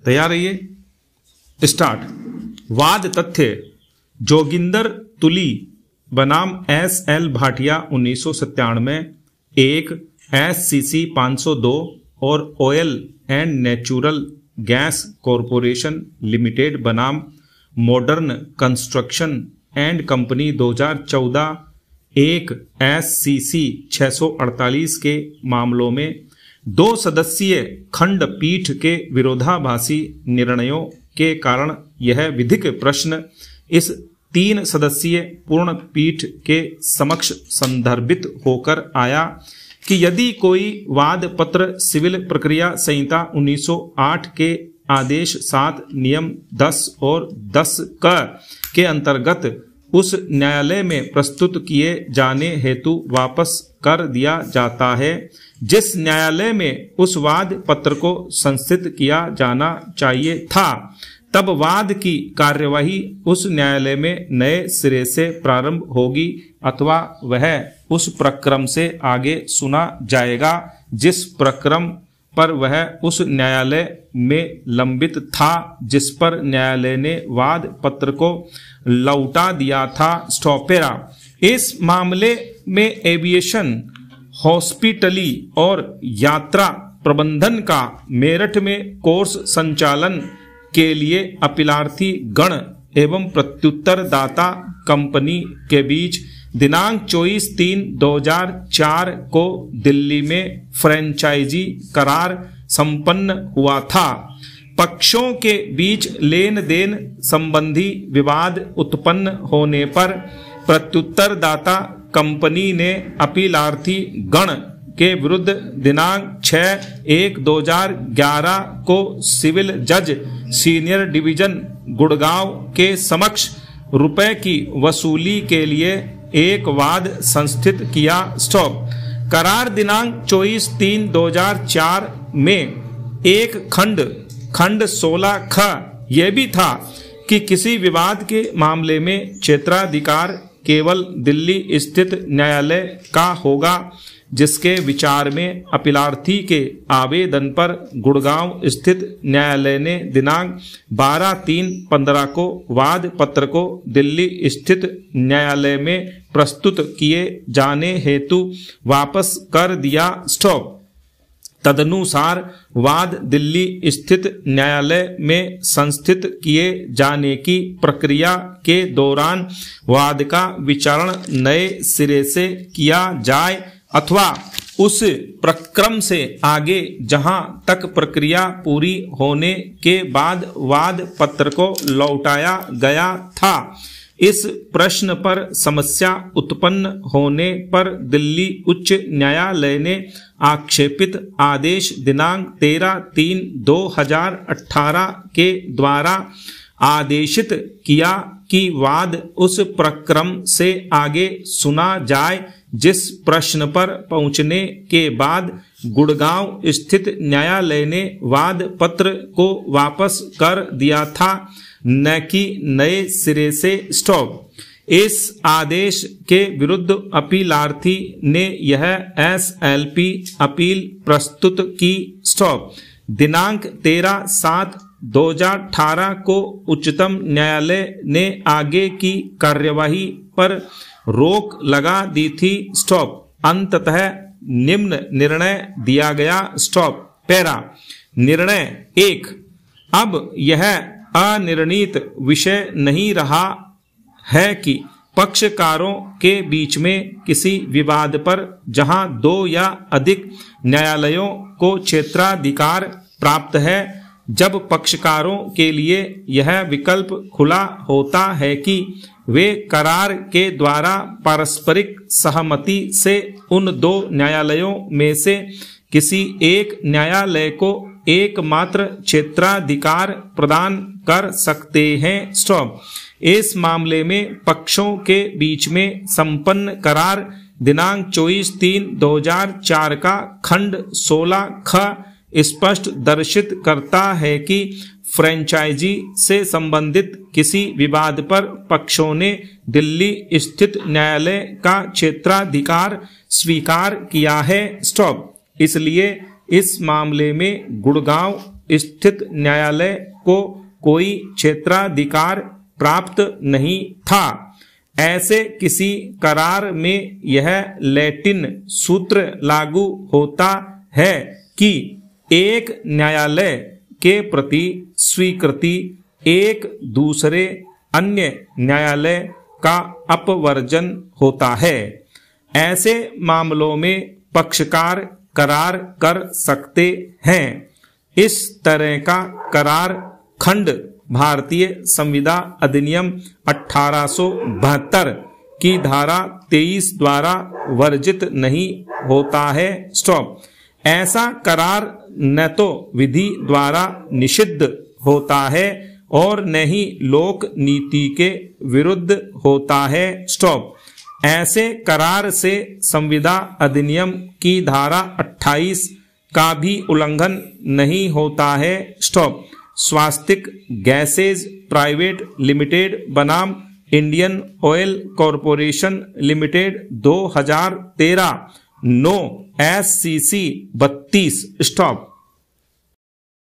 तैयार रहिए। स्टार्ट। वाद तथ्य। जोगिंदर तुली बनाम एस.एल. भाटिया 1997 में एक SCC 502 और oil and natural gas corporation limited बनाम मॉडर्न कंस्ट्रक्शन एंड कंपनी 2014 एक SCC 648 के मामलों में 2 सदस्यीय खंडपीठ के विरोधाभासी निर्णयों के कारण यह विधिक प्रश्न इस 3 सदस्यीय पूर्ण पीठ के समक्ष संदर्भित होकर आया कि यदि कोई वाद पत्र सिविल प्रक्रिया संहिता 1908 के आदेश 7 नियम 10 और 10 क के अंतर्गत उस न्यायालय में प्रस्तुत किए जाने हेतु वापस कर दिया जाता है जिस न्यायालय में उस वाद पत्र को संस्थित किया जाना चाहिए था, तब वाद की कार्यवाही उस न्यायालय में नए सिरे से प्रारंभ होगी अथवा वह उस प्रक्रम से आगे सुना जाएगा जिस प्रक्रम पर वह उस न्यायालय में लंबित था जिस पर न्यायालय ने वाद पत्र को लौटा दिया था। स्टॉपेरा। इस मामले में एविएशन, हॉस्पिटली और यात्रा प्रबंधन का मेरठ में कोर्स संचालन के लिए अपीलार्थी गण एवं प्रत्युत्तरदाता कंपनी के बीच दिनांक 24/3/2004 को दिल्ली में फ्रेंचाइजी करार संपन्न हुआ था। पक्षों के बीच लेन देन संबंधी विवाद उत्पन्न होने पर प्रत्युत्तरदाता कंपनी ने अपीलार्थी गण के विरुद्ध दिनांक 6/1/2011 को सिविल जज सीनियर डिवीजन गुड़गांव के समक्ष रुपए की वसूली के लिए एक वाद संस्थित किया। स्टॉप। करार दिनांक 24/3/2004 में एक खंड 16 ख यह भी था कि किसी विवाद के मामले में क्षेत्राधिकार केवल दिल्ली स्थित न्यायालय का होगा जिसके विचार में अपीलार्थी के आवेदन पर गुड़गांव स्थित न्यायालय ने दिनांक 12/3/15 को वाद पत्र को दिल्ली स्थित न्यायालय में प्रस्तुत किए जाने हेतु वापस कर दिया। स्टॉप। तदनुसार वाद दिल्ली स्थित न्यायालय में संस्थित किए जाने की प्रक्रिया के दौरान वाद का विचारण नए सिरे से किया जाए अथवा उस प्रक्रम से आगे जहां तक प्रक्रिया पूरी होने के बाद वाद पत्र को लौटाया गया था। इस प्रश्न पर समस्या उत्पन्न होने पर दिल्ली उच्च न्यायालय ने आक्षेपित आदेश दिनांक 13/3/2018 के द्वारा आदेशित किया कि वाद उस प्रक्रम से आगे सुना जाए जिस प्रश्न पर पहुंचने के बाद गुड़गांव स्थित न्यायालय ने वाद पत्र को वापस कर दिया था, न कि नए सिरे से। स्टॉप। इस आदेश के विरुद्ध अपीलार्थी ने यह SLP अपील प्रस्तुत की। स्टॉप। दिनांक 13/7/2018 को उच्चतम न्यायालय ने आगे की कार्यवाही पर रोक लगा दी थी। स्टॉप। अंततः निम्न निर्णय दिया गया। स्टॉप। पैरा। निर्णय 1। अब यह अनिर्णीत विषय नहीं रहा है कि पक्षकारों के बीच में किसी विवाद पर जहां 2 या अधिक न्यायालयों को क्षेत्राधिकार प्राप्त है, जब पक्षकारों के लिए यह विकल्प खुला होता है कि वे करार के द्वारा पारस्परिक सहमति से उन 2 न्यायालयों में से किसी एक न्यायालय को एकमात्र क्षेत्राधिकार प्रदान कर सकते हैं। स्टॉप। इस मामले में पक्षों के बीच में संपन्न करार दिनांक 24/3/2004 का खंड 16 ख स्पष्ट दर्शित करता है कि फ्रेंचाइजी से संबंधित किसी विवाद पर पक्षों ने दिल्ली स्थित न्यायालय का क्षेत्राधिकार स्वीकार किया है। स्टॉप। इसलिए इस मामले में गुड़गांव स्थित न्यायालय को कोई क्षेत्राधिकार प्राप्त नहीं था। ऐसे किसी करार में यह लैटिन सूत्र लागू होता है कि एक न्यायालय के प्रति स्वीकृति एक दूसरे अन्य न्यायालय का अपवर्जन होता है। ऐसे मामलों में पक्षकार करार कर सकते हैं। इस तरह का करार खंड भारतीय संविधान अधिनियम 1872 की धारा 23 द्वारा वर्जित नहीं होता है। स्टॉप। ऐसा करार न तो विधि द्वारा निषिद्ध होता है और न ही लोक नीति के विरुद्ध होता है। स्टॉप। ऐसे करार से संविधान अधिनियम की धारा 28 का भी उल्लंघन नहीं होता है। स्टॉप। स्वास्तिक गैसेज प्राइवेट लिमिटेड बनाम Indian oil corporation limited 2013 9 SCC 32। Stop.